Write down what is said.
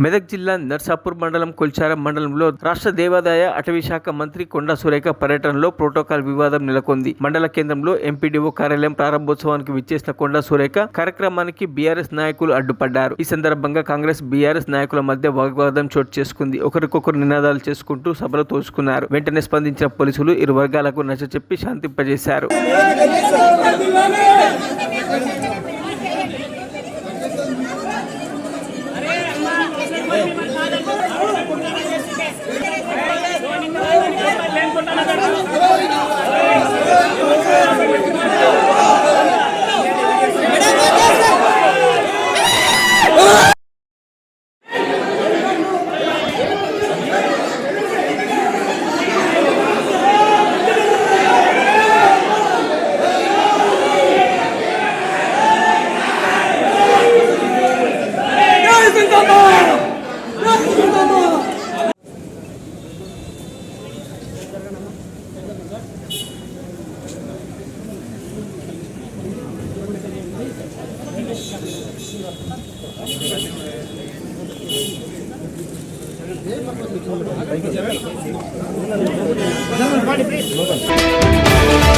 మెదక్ జిల్లా నర్సాపూర్ మండలం కొల్చారం మండలంలో రాష్ట్ర దేవాదాయ అటవీ శాఖ మంత్రి కొండా సురేఖ పర్యటనలో ప్రోటోకాల్ వివాదం నెలకొంది. మండల కేంద్రంలో ఎంపీడీఓ కార్యాలయం ప్రారంభోత్సవానికి విచ్చేసిన కొండా సురేఖ కార్యక్రమానికి బీఆర్ఎస్ నాయకులు అడ్డుపడ్డారు. ఈ సందర్భంగా కాంగ్రెస్ బీఆర్ఎస్ నాయకుల మధ్య వాగ్వాదం చోటు చేసుకుంది. ఒకరికొకరు నినాదాలు చేసుకుంటూ సభలో తోసుకున్నారు. వెంటనే స్పందించిన పోలీసులు ఇరు వర్గాలకు నచ్చచెప్పి శాంతింపజేశారు. Thank you.